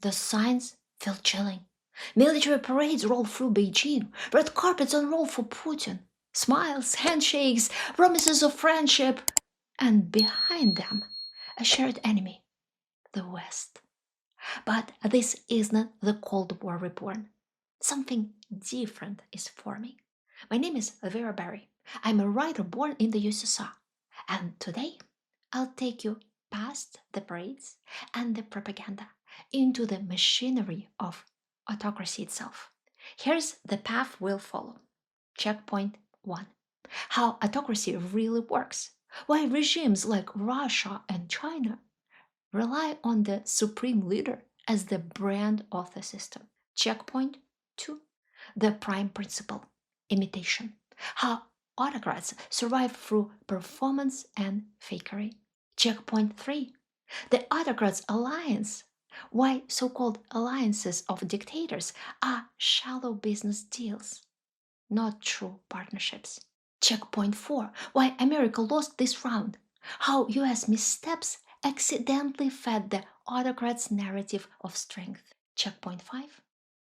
The signs feel chilling. Military parades roll through Beijing, red carpets unroll for Putin. Smiles, handshakes, promises of friendship, and behind them, a shared enemy, the West. But this is not the Cold War reborn. Something different is forming. My name is Elvira Bary. I'm a writer born in the USSR. And today, I'll take you past the parades and the propaganda into the machinery of autocracy itself. Here's the path we'll follow. Checkpoint 1. How autocracy really works. Why regimes like Russia and China rely on the supreme leader as the brand of the system. Checkpoint 2. The prime principle, imitation. How autocrats survive through performance and fakery. Checkpoint 3. The autocrats' alliance. Why so-called alliances of dictators are shallow business deals, not true partnerships. Checkpoint 4. Why America lost this round. How US missteps accidentally fed the autocrats' narrative of strength. Checkpoint 5.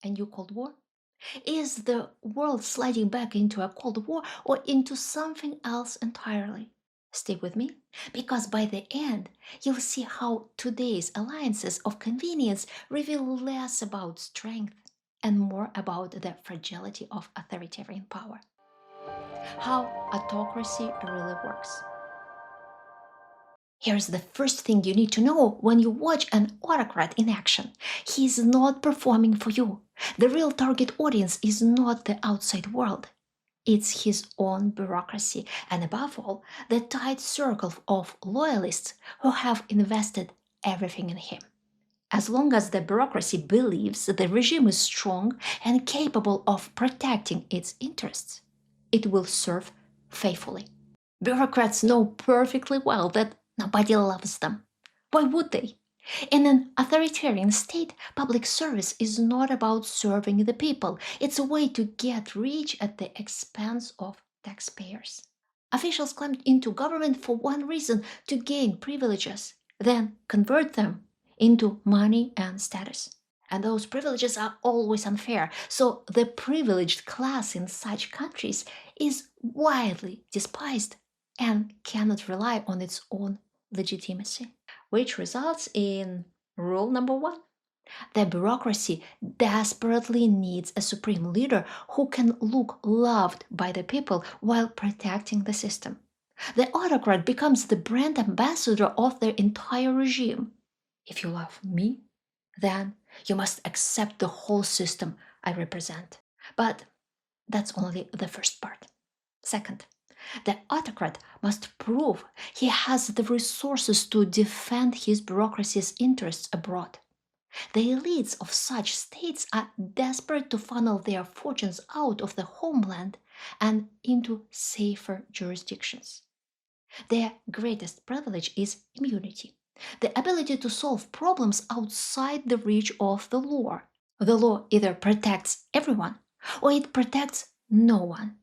A new Cold War? Is the world sliding back into a Cold War or into something else entirely? Stay with me, because by the end, you'll see how today's alliances of convenience reveal less about strength and more about the fragility of authoritarian power. How autocracy really works. Here's the first thing you need to know when you watch an autocrat in action. He's not performing for you. The real target audience is not the outside world. It's his own bureaucracy, and above all, the tight circle of loyalists who have invested everything in him. As long as the bureaucracy believes that the regime is strong and capable of protecting its interests, it will serve faithfully. Bureaucrats know perfectly well that nobody loves them. Why would they? In an authoritarian state, public service is not about serving the people. It's a way to get rich at the expense of taxpayers. Officials climb into government for one reason, to gain privileges, then convert them into money and status. And those privileges are always unfair, so the privileged class in such countries is widely despised and cannot rely on its own legitimacy, which results in rule number 1. The bureaucracy desperately needs a supreme leader who can look loved by the people while protecting the system. The autocrat becomes the brand ambassador of the entire regime. If you love me, then you must accept the whole system I represent. But that's only the first part. Second, the autocrat must prove he has the resources to defend his bureaucracy's interests abroad. The elites of such states are desperate to funnel their fortunes out of the homeland and into safer jurisdictions. Their greatest privilege is immunity, the ability to solve problems outside the reach of the law. The law either protects everyone or it protects no one.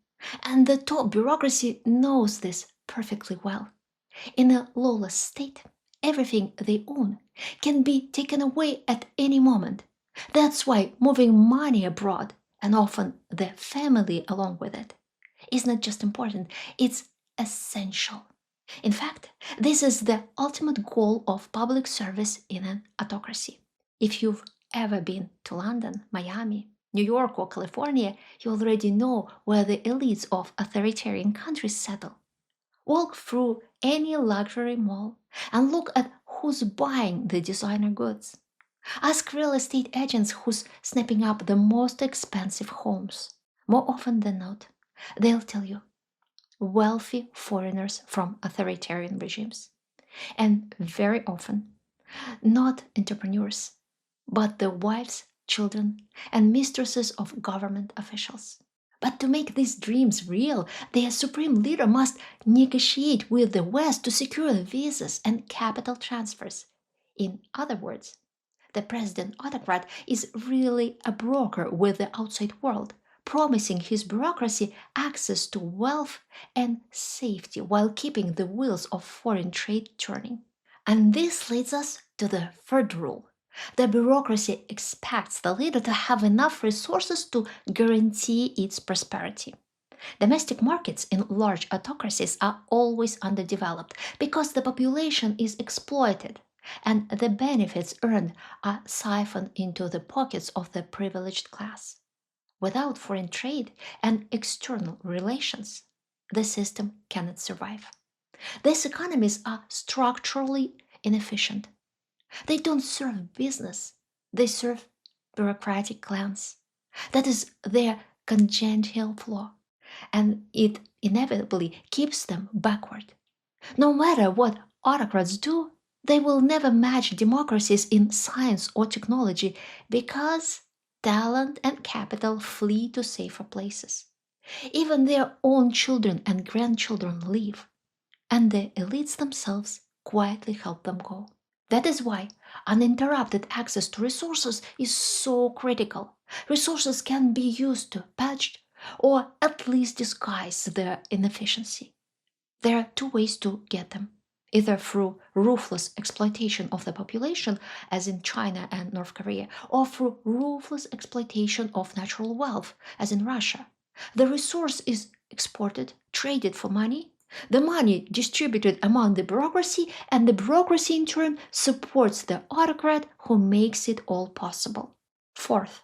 And the top bureaucracy knows this perfectly well. In a lawless state, everything they own can be taken away at any moment. That's why moving money abroad, and often the family along with it, is not just important, it's essential. In fact, this is the ultimate goal of public service in an autocracy. If you've ever been to London, Miami, New York, or California, you already know where the elites of authoritarian countries settle. Walk through any luxury mall and look at who's buying the designer goods. Ask real estate agents who's snapping up the most expensive homes. More often than not, they'll tell you wealthy foreigners from authoritarian regimes. And very often, not entrepreneurs, but the wives, children, and mistresses of government officials. But to make these dreams real, their supreme leader must negotiate with the West to secure visas and capital transfers. In other words, the president autocrat is really a broker with the outside world, promising his bureaucracy access to wealth and safety while keeping the wheels of foreign trade turning. And this leads us to the third rule. The bureaucracy expects the leader to have enough resources to guarantee its prosperity. Domestic markets in large autocracies are always underdeveloped because the population is exploited and the benefits earned are siphoned into the pockets of the privileged class. Without foreign trade and external relations, the system cannot survive. These economies are structurally inefficient. They don't serve business, they serve bureaucratic clans. That is their congenital flaw, and it inevitably keeps them backward. No matter what autocrats do, they will never match democracies in science or technology because talent and capital flee to safer places. Even their own children and grandchildren leave, and the elites themselves quietly help them go. That is why uninterrupted access to resources is so critical. Resources can be used to patch or at least disguise their inefficiency. There are two ways to get them, either through ruthless exploitation of the population, as in China and North Korea, or through ruthless exploitation of natural wealth, as in Russia. The resource is exported, traded for money, the money distributed among the bureaucracy, and the bureaucracy in turn supports the autocrat who makes it all possible. Fourth,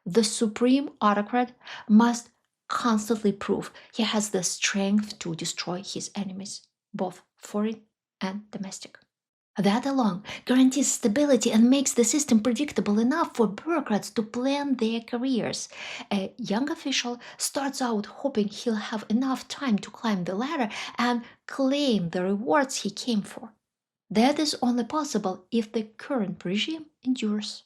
the supreme autocrat must constantly prove he has the strength to destroy his enemies, both foreign and domestic. That alone guarantees stability and makes the system predictable enough for bureaucrats to plan their careers. A young official starts out hoping he'll have enough time to climb the ladder and claim the rewards he came for. That is only possible if the current regime endures.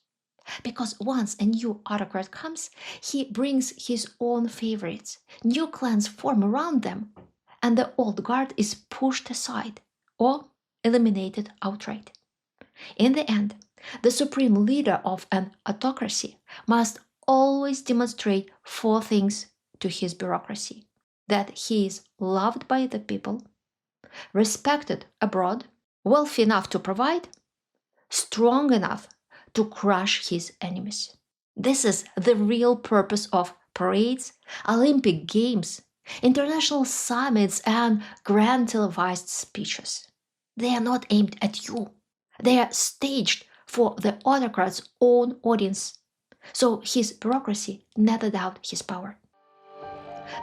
Because once a new autocrat comes, he brings his own favorites, new clans form around them, and the old guard is pushed aside or eliminated outright. In the end, the supreme leader of an autocracy must always demonstrate four things to his bureaucracy: that he is loved by the people, respected abroad, wealthy enough to provide, strong enough to crush his enemies. This is the real purpose of parades, Olympic Games, international summits, and grand televised speeches. They are not aimed at you. They are staged for the autocrat's own audience. So his bureaucracy never doubt his power.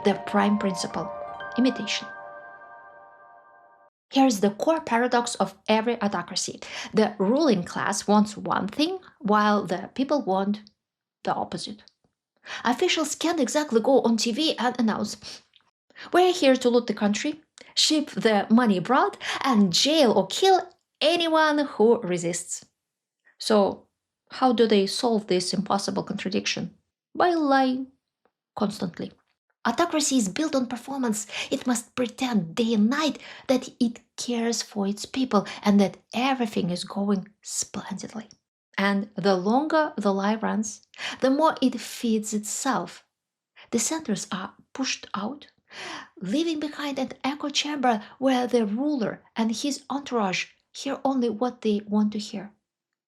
The prime principle: imitation. Here is the core paradox of every autocracy. The ruling class wants one thing, while the people want the opposite. Officials can't exactly go on TV and announce, "We're here to loot the country, ship the money abroad, and jail or kill anyone who resists." So, how do they solve this impossible contradiction? By lying constantly. Autocracy is built on performance. It must pretend day and night that it cares for its people and that everything is going splendidly. And the longer the lie runs, the more it feeds itself. Dissenters are pushed out, leaving behind an echo chamber where the ruler and his entourage hear only what they want to hear.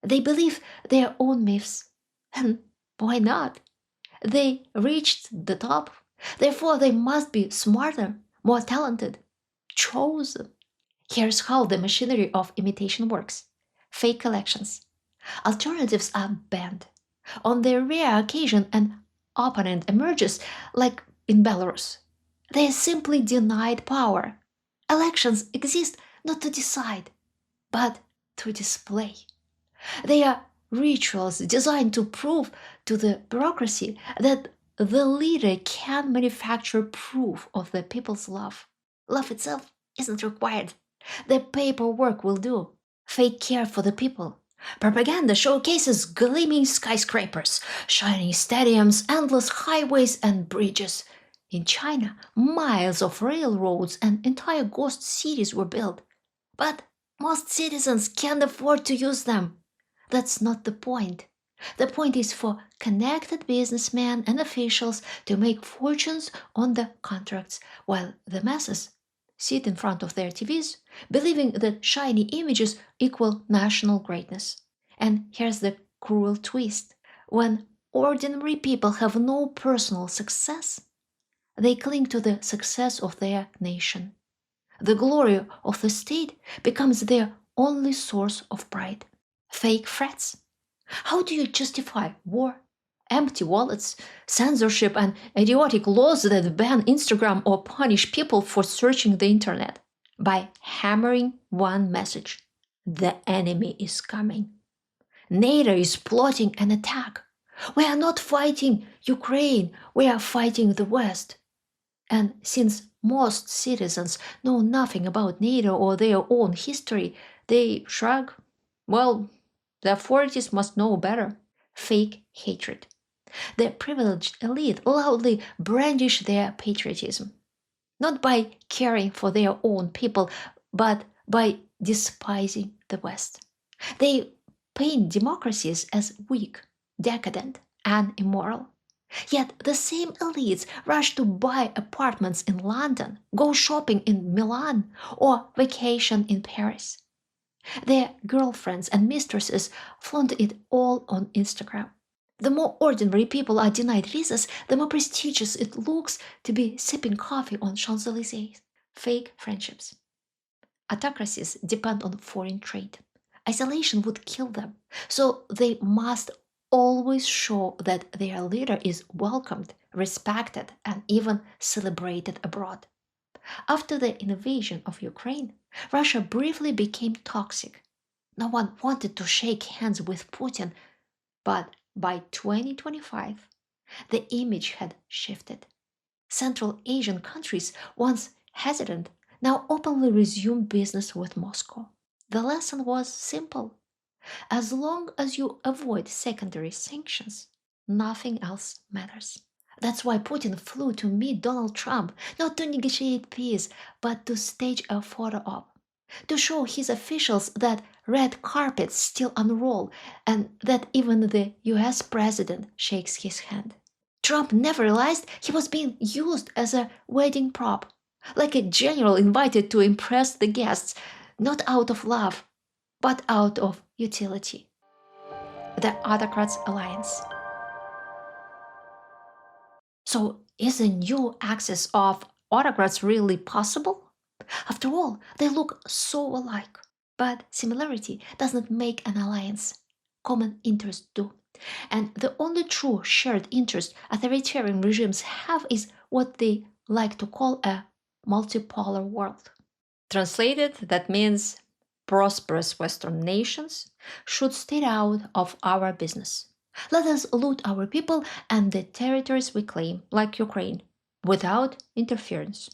They believe their own myths. And why not? They reached the top. Therefore, they must be smarter, more talented, chosen. Here's how the machinery of imitation works: fake elections. Alternatives are banned. On the rare occasion an opponent emerges, like in Belarus, they are simply denied power. Elections exist not to decide, but to display. They are rituals designed to prove to the bureaucracy that the leader can manufacture proof of the people's love. Love itself isn't required. The paperwork will do. Fake care for the people. Propaganda showcases gleaming skyscrapers, shiny stadiums, endless highways and bridges. In China, miles of railroads and entire ghost cities were built. But most citizens can't afford to use them. That's not the point. The point is for connected businessmen and officials to make fortunes on the contracts, while the masses sit in front of their TVs, believing that shiny images equal national greatness. And here's the cruel twist. When ordinary people have no personal success, they cling to the success of their nation. The glory of the state becomes their only source of pride. Fake threats. How do you justify war, empty wallets, censorship, and idiotic laws that ban Instagram or punish people for searching the internet? By hammering one message: the enemy is coming. NATO is plotting an attack. We are not fighting Ukraine, we are fighting the West. And since most citizens know nothing about NATO or their own history, they shrug. Well, the authorities must know better. Fake hatred. The privileged elite loudly brandish their patriotism, not by caring for their own people, but by despising the West. They paint democracies as weak, decadent, and immoral. Yet the same elites rush to buy apartments in London, go shopping in Milan, or vacation in Paris. Their girlfriends and mistresses flaunt it all on Instagram. The more ordinary people are denied visas, the more prestigious it looks to be sipping coffee on Champs-Élysées. Fake friendships. Autocracies depend on foreign trade. Isolation would kill them, so they must always show that their leader is welcomed, respected, and even celebrated abroad. After the invasion of Ukraine, Russia briefly became toxic. No one wanted to shake hands with Putin, but by 2025, the image had shifted. Central Asian countries, once hesitant, now openly resumed business with Moscow. The lesson was simple. As long as you avoid secondary sanctions, nothing else matters. That's why Putin flew to meet Donald Trump, not to negotiate peace, but to stage a photo op, to show his officials that red carpets still unroll and that even the US president shakes his hand. Trump never realized he was being used as a wedding prop, like a general invited to impress the guests, not out of love, but out of utility. The Autocrats Alliance. So, is a new axis of autocrats really possible? After all, they look so alike. But similarity doesn't make an alliance. Common interests do. And the only true shared interest authoritarian regimes have is what they like to call a multipolar world. Translated, that means prosperous Western nations should stay out of our business. Let us loot our people and the territories we claim, like Ukraine, without interference.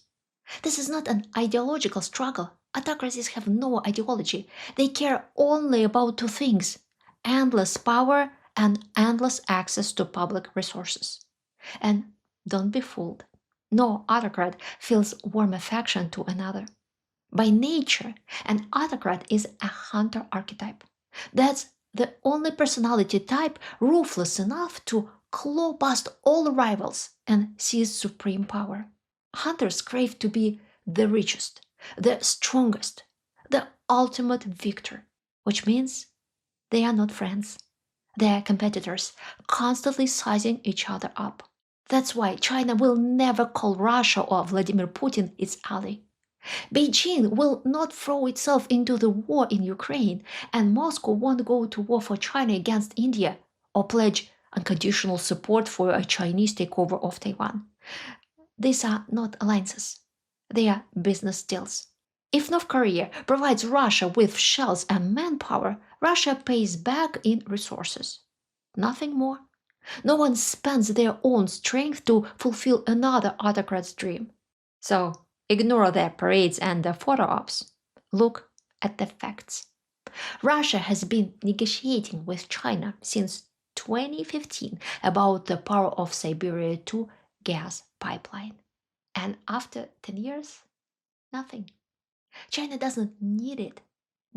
This is not an ideological struggle. Autocracies have no ideology. They care only about two things: endless power and endless access to public resources. And don't be fooled. No autocrat feels warm affection to another. By nature, an autocrat is a hunter archetype. That's the only personality type ruthless enough to claw past all rivals and seize supreme power. Hunters crave to be the richest, the strongest, the ultimate victor, which means they are not friends. They are competitors, constantly sizing each other up. That's why China will never call Russia or Vladimir Putin its ally. Beijing will not throw itself into the war in Ukraine, and Moscow won't go to war for China against India or pledge unconditional support for a Chinese takeover of Taiwan. These are not alliances. They are business deals. If North Korea provides Russia with shells and manpower, Russia pays back in resources. Nothing more. No one spends their own strength to fulfill another autocrat's dream. So, ignore their parades and the photo ops. Look at the facts. Russia has been negotiating with China since 2015 about the Power of Siberia 2 gas pipeline. And after 10 years, nothing. China doesn't need it.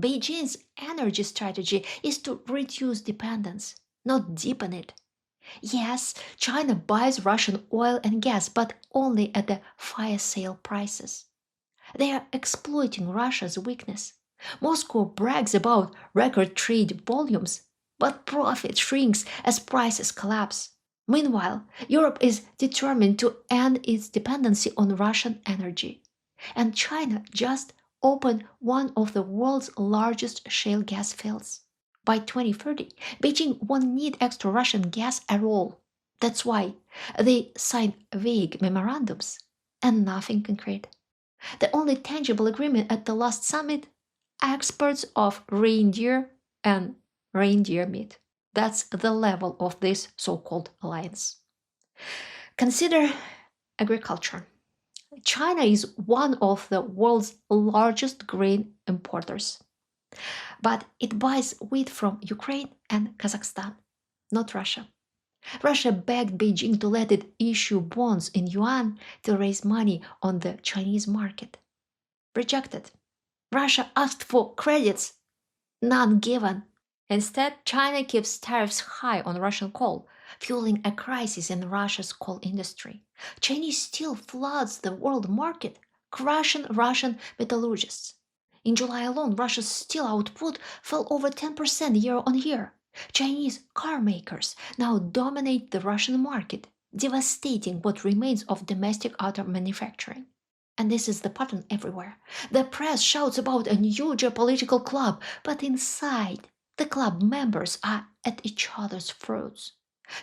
Beijing's energy strategy is to reduce dependence, not deepen it. Yes, China buys Russian oil and gas, but only at the fire sale prices. They are exploiting Russia's weakness. Moscow brags about record trade volumes, but profit shrinks as prices collapse. Meanwhile, Europe is determined to end its dependency on Russian energy. And China just opened one of the world's largest shale gas fields. By 2030, Beijing won't need extra Russian gas at all. That's why they sign vague memorandums and nothing concrete. The only tangible agreement at the last summit, exports of reindeer and reindeer meat. That's the level of this so-called alliance. Consider agriculture. China is one of the world's largest grain importers, but it buys wheat from Ukraine and Kazakhstan, not Russia. Russia begged Beijing to let it issue bonds in yuan to raise money on the Chinese market. Rejected. Russia asked for credits, none given. Instead, China keeps tariffs high on Russian coal, fueling a crisis in Russia's coal industry. Chinese steel floods the world market, crushing Russian metallurgists. In July alone, Russia's steel output fell over 10% year on year. Chinese car makers now dominate the Russian market, devastating what remains of domestic auto manufacturing. And this is the pattern everywhere. The press shouts about a new geopolitical club, but inside, the club members are at each other's throats.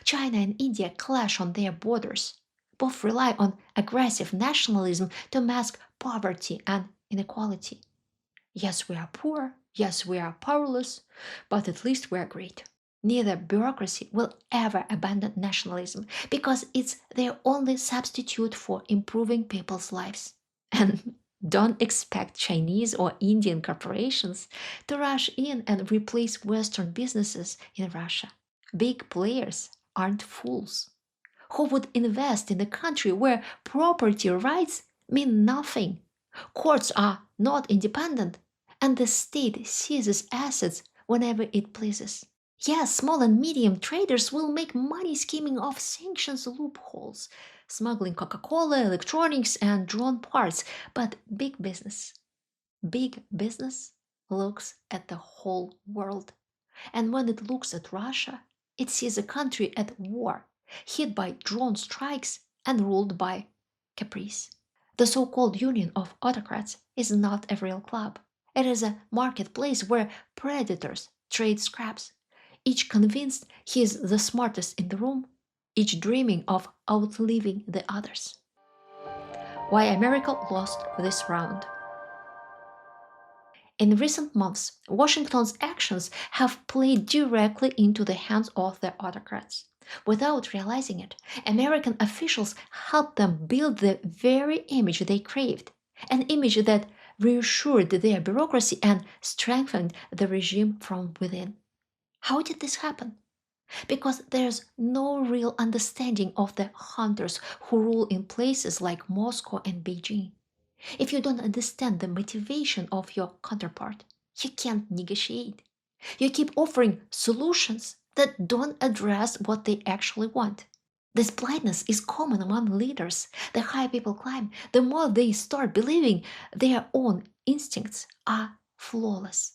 China and India clash on their borders. Both rely on aggressive nationalism to mask poverty and inequality. Yes, we are poor. Yes, we are powerless. But at least we are great. Neither bureaucracy will ever abandon nationalism because it's their only substitute for improving people's lives. And don't expect Chinese or Indian corporations to rush in and replace Western businesses in Russia. Big players aren't fools. Who would invest in a country where property rights mean nothing? Courts are not independent, and the state seizes assets whenever it pleases. Yes, small and medium traders will make money scheming off sanctions loopholes, smuggling Coca-Cola, electronics, and drone parts, but big business looks at the whole world. And when it looks at Russia, it sees a country at war, hit by drone strikes and ruled by caprice. The so-called Union of Autocrats is not a real club. It is a marketplace where predators trade scraps, each convinced he is the smartest in the room, each dreaming of outliving the others. Why America lost this round. In recent months, Washington's actions have played directly into the hands of the autocrats. Without realizing it, American officials helped them build the very image they craved, an image that reassured their bureaucracy and strengthened the regime from within. How did this happen? Because there's no real understanding of the hunters who rule in places like Moscow and Beijing. If you don't understand the motivation of your counterpart, you can't negotiate. You keep offering solutions that don't address what they actually want. This blindness is common among leaders. The higher people climb, the more they start believing their own instincts are flawless.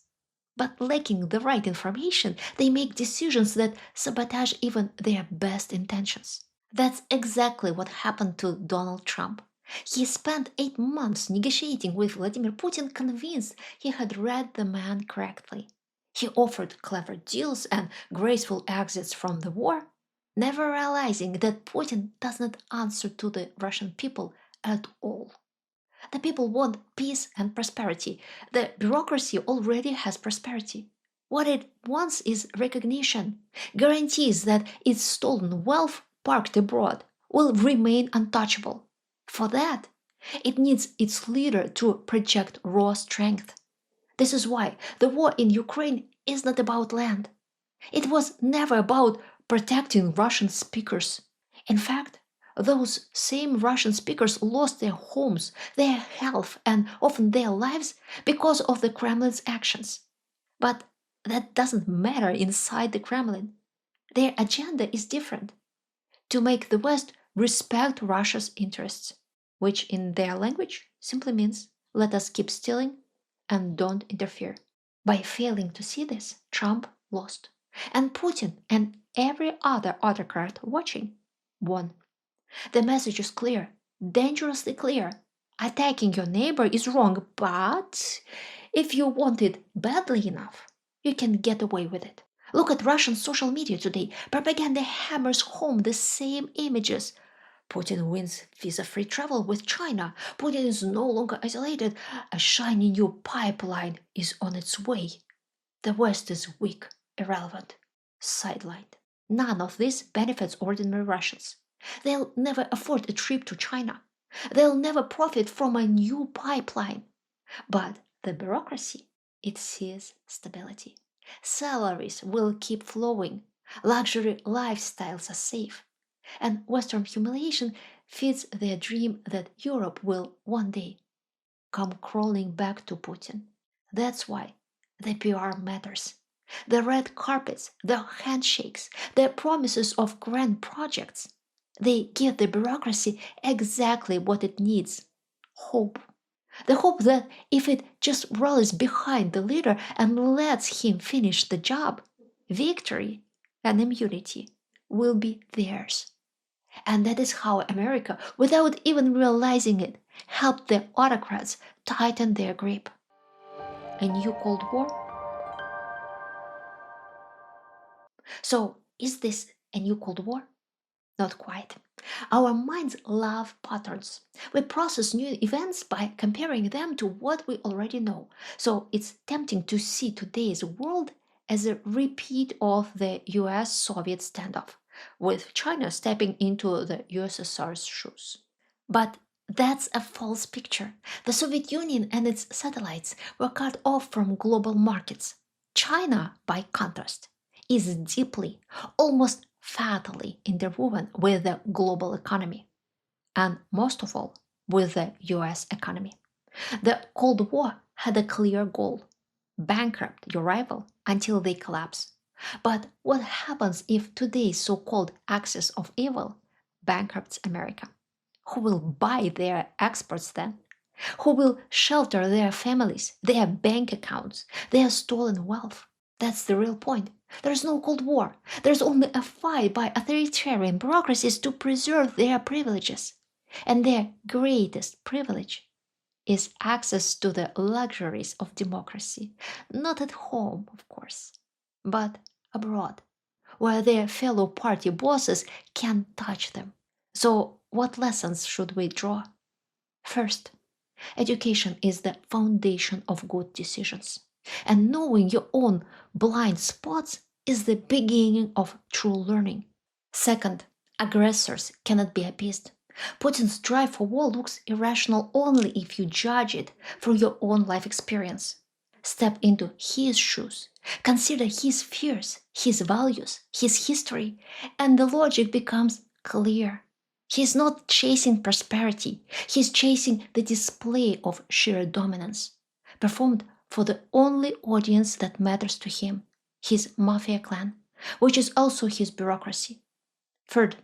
But lacking the right information, they make decisions that sabotage even their best intentions. That's exactly what happened to Donald Trump. He spent 8 months negotiating with Vladimir Putin, convinced he had read the man correctly. He offered clever deals and graceful exits from the war, never realizing that Putin does not answer to the Russian people at all. The people want peace and prosperity. The bureaucracy already has prosperity. What it wants is recognition, guarantees that its stolen wealth parked abroad will remain untouchable. For that, it needs its leader to project raw strength. This is why the war in Ukraine is not about land. It was never about protecting Russian speakers. In fact, those same Russian speakers lost their homes, their health, and often their lives because of the Kremlin's actions. But that doesn't matter inside the Kremlin. Their agenda is different: to make the West respect Russia's interests, which in their language simply means let us keep stealing and don't interfere. By failing to see this, Trump lost. And Putin and every other autocrat watching won. The message is clear, dangerously clear. Attacking your neighbor is wrong, but if you want it badly enough, you can get away with it. Look at Russian social media today. Propaganda hammers home the same images. Putin wins visa-free travel with China. Putin is no longer isolated. A shiny new pipeline is on its way. The West is weak, irrelevant, sidelined. None of this benefits ordinary Russians. They'll never afford a trip to China. They'll never profit from a new pipeline. But the bureaucracy, it sees stability. Salaries will keep flowing. Luxury lifestyles are safe. And Western humiliation feeds their dream that Europe will one day come crawling back to Putin. That's why the PR matters. The red carpets, the handshakes, the promises of grand projects, they give the bureaucracy exactly what it needs: hope. The hope that if it just rallies behind the leader and lets him finish the job, victory and immunity will be theirs. And that is how America, without even realizing it, helped the autocrats tighten their grip. A new Cold War? So, is this a new Cold War? Not quite. Our minds love patterns. We process new events by comparing them to what we already know. So it's tempting to see today's world as a repeat of the US-Soviet standoff, with China stepping into the USSR's shoes. But that's a false picture. The Soviet Union and its satellites were cut off from global markets. China, by contrast, is deeply, almost fatally interwoven with the global economy, and most of all, with the US economy. The Cold War had a clear goal: bankrupt your rival until they collapse. But what happens if today's so called axis of evil bankrupts America? Who will buy their exports then? Who will shelter their families, their bank accounts, their stolen wealth? That's the real point. There's no Cold War. There's only a fight by authoritarian bureaucracies to preserve their privileges. And their greatest privilege is access to the luxuries of democracy. Not at home, of course, but abroad, where their fellow party bosses can't touch them. So, what lessons should we draw? First, education is the foundation of good decisions. And knowing your own blind spots is the beginning of true learning. Second, aggressors cannot be appeased. Putin's drive for war looks irrational only if you judge it from your own life experience. Step into his shoes, consider his fears, his values, his history, and the logic becomes clear. He's not chasing prosperity, he's chasing the display of sheer dominance, performed for the only audience that matters to him, his mafia clan, which is also his bureaucracy. Third,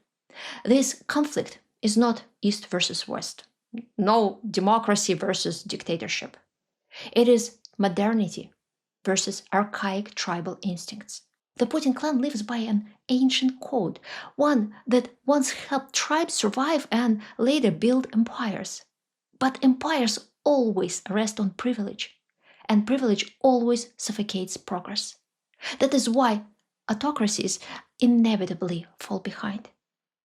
this conflict is not East versus West, no democracy versus dictatorship. It is modernity versus archaic tribal instincts. The Putin clan lives by an ancient code, one that once helped tribes survive and later build empires. But empires always rest on privilege, and privilege always suffocates progress. That is why autocracies inevitably fall behind.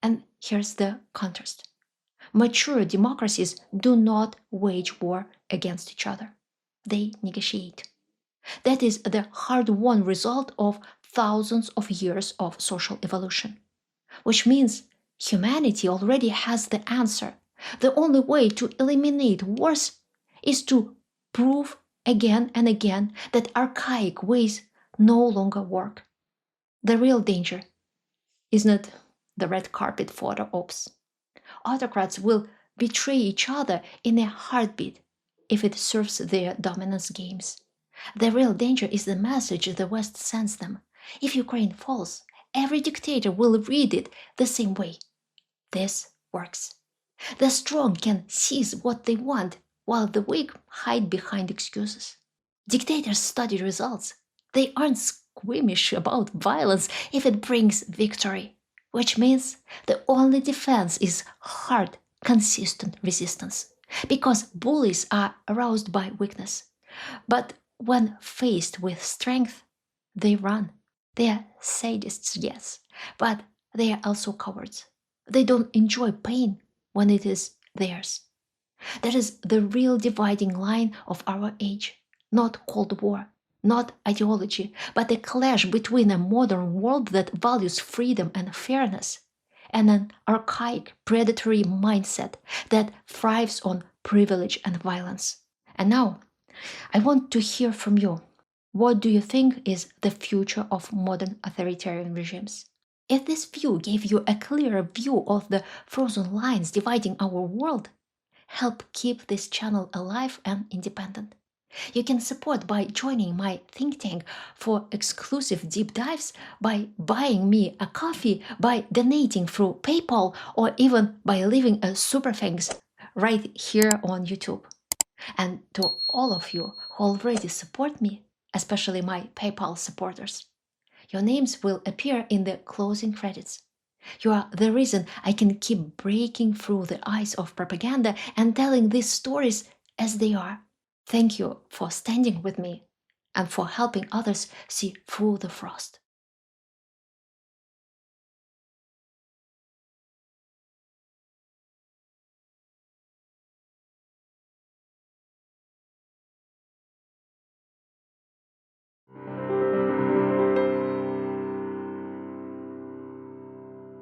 And here's the contrast. Mature democracies do not wage war against each other. They negotiate. That is the hard-won result of thousands of years of social evolution, which means humanity already has the answer. The only way to eliminate wars is to prove again and again that archaic ways no longer work. The real danger is not the red carpet photo ops. Autocrats will betray each other in a heartbeat if it serves their dominance games. The real danger is the message the West sends them. If Ukraine falls, every dictator will read it the same way. This works. The strong can seize what they want, while the weak hide behind excuses. Dictators study results. They aren't squeamish about violence if it brings victory, which means the only defense is hard, consistent resistance, because bullies are aroused by weakness. But when faced with strength, they run. They are sadists, yes, but they are also cowards. They don't enjoy pain when it is theirs. That is the real dividing line of our age. Not Cold War, not ideology, but a clash between a modern world that values freedom and fairness and an archaic predatory mindset that thrives on privilege and violence. And now, I want to hear from you. What do you think is the future of modern authoritarian regimes? If this view gave you a clearer view of the frozen lines dividing our world, help keep this channel alive and independent. You can support by joining my think tank for exclusive deep dives, by buying me a coffee, by donating through PayPal, or even by leaving a super thanks right here on YouTube. And to all of you who already support me, especially my PayPal supporters, your names will appear in the closing credits. You are the reason I can keep breaking through the ice of propaganda and telling these stories as they are. Thank you for standing with me and for helping others see through the frost.